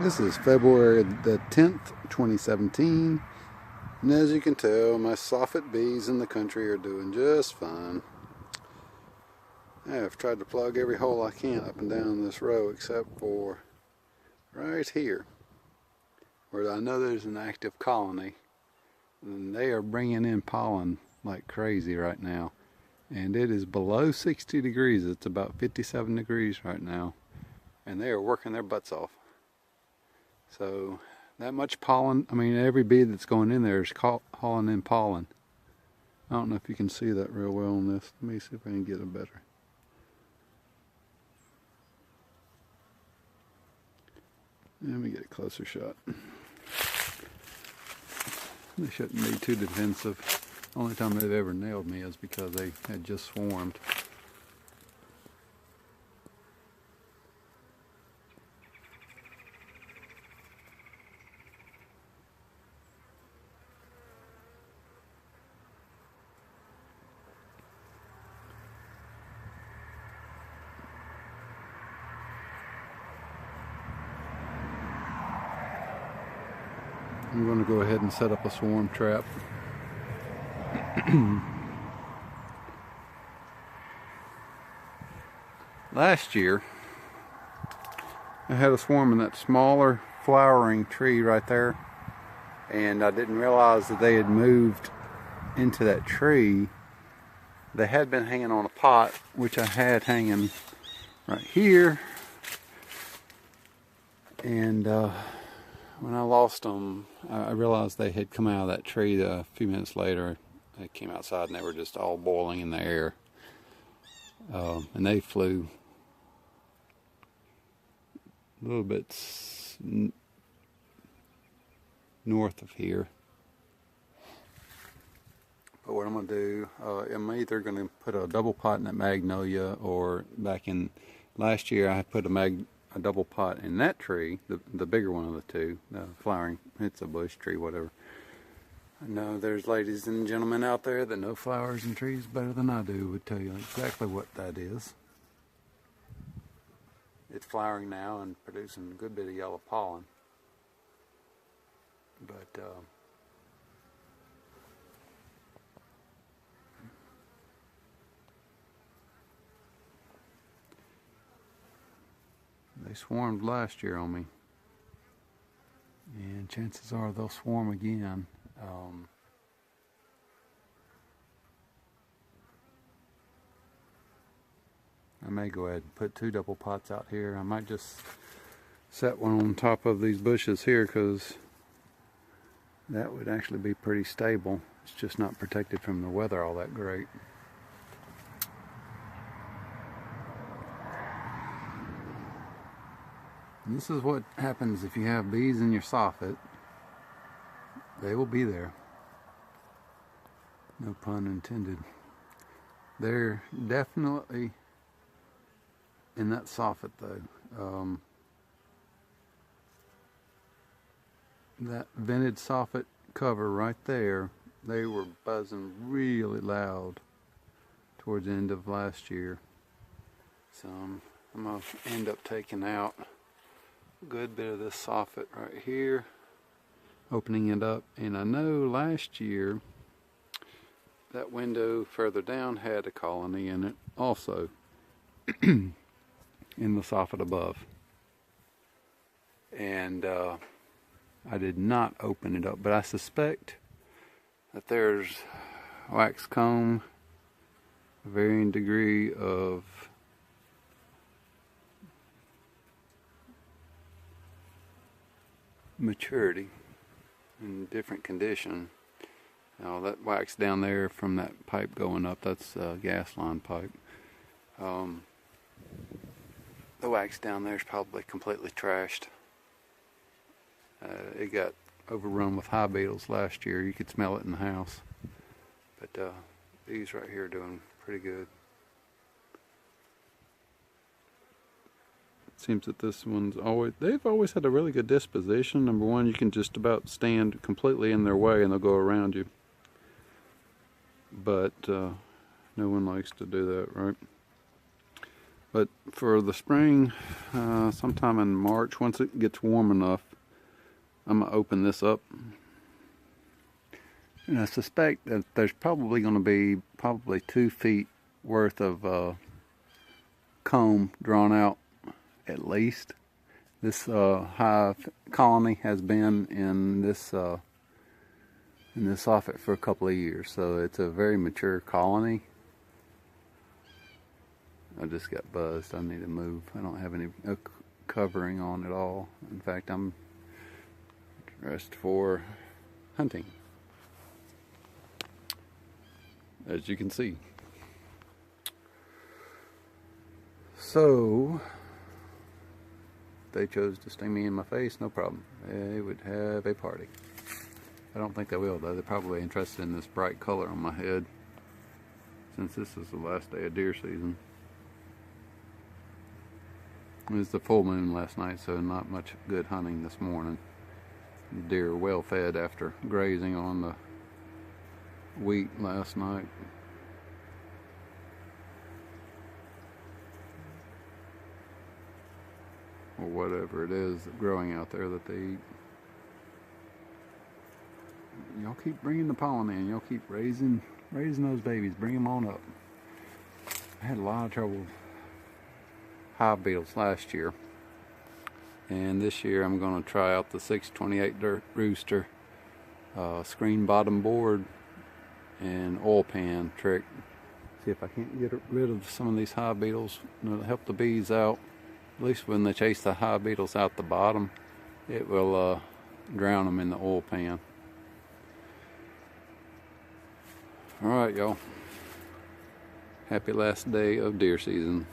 This is February the 10th, 2017, and as you can tell, my Soffit bees in the country are doing just fine. I've tried to plug every hole I can up and down this row except for right here, where I know there's an active colony, and they are bringing in pollen like crazy right now. And it is below 60 degrees. It's about 57 degrees right now, and they are working their butts off. So that much pollen, I mean, every bee that's going in there is hauling in pollen. I don't know if you can see that real well on this. Let me see if I can get it better. Let me get a closer shot. They shouldn't be too defensive. The only time they've ever nailed me is because they had just swarmed. I'm going to go ahead and set up a swarm trap. Last year, I had a swarm in that smaller flowering tree right there, and I didn't realize that they had moved into that tree. They had been hanging on a pot, which I had hanging right here, and when I lost them, I realized they had come out of that tree. A few minutes later, they came outside and they were just all boiling in the air. And they flew a little bit north of here. But what I'm going to do, I'm either going to put a double pot in that magnolia, or back in last year I put a double pot in that tree, the bigger one of the two, the flowering, it's a bush tree, whatever. I know there's ladies and gentlemen out there that know flowers and trees better than I do, would tell you exactly what that is. It's flowering now and producing a good bit of yellow pollen. But they swarmed last year on me, and chances are they'll swarm again. I may go ahead and put 2 double pots out here. I might just set one on top of these bushes here, because that would actually be pretty stable. It's just not protected from the weather all that great. And this is what happens if you have bees in your soffit. They will be there. No pun intended. They're definitely in that soffit though. That vented soffit cover right there, they were buzzing really loud towards the end of last year. So I'm going to end up taking out a good bit of this soffit right here, opening it up. And I know last year that window further down had a colony in it also. In the soffit above, and I did not open it up, but I suspect that there's wax comb, a varying degree of maturity in different condition. Now that wax down there from that pipe going up, that's a gas line pipe. The wax down there is probably completely trashed. It got overrun with hive beetles last year. You could smell it in the house. But these right here are doing pretty good. It seems that this one's they've always had a really good disposition. Number one, you can just about stand completely in their way and they'll go around you. But no one likes to do that, right? But for the spring, sometime in March, once it gets warm enough, I'm going to open this up. And I suspect that there's probably going to be 2 feet worth of comb drawn out at least. This hive colony has been in this soffit for a couple of years, so it's a very mature colony. I just got buzzed. I need to move. I don't have any covering on at all. In fact, I'm dressed for hunting, as you can see. So they chose to sting me in my face, no problem. They would have a party. I don't think they will, though. They're probably interested in this bright color on my head, since this is the last day of deer season. It was the full moon last night, so not much good hunting this morning. The deer are well fed after grazing on the wheat last night. Or whatever it is growing out there that they eat. Y'all keep bringing the pollen in. Y'all keep raising those babies. Bring them on up. I had a lot of trouble with hive beetles last year, and this year I'm going to try out the 628 dirt rooster screen bottom board and oil pan trick. See if I can't get rid of some of these hive beetles. It'll help the bees out. At least when they chase the hive beetles out the bottom, it will drown them in the oil pan. Alright, y'all. Happy last day of deer season.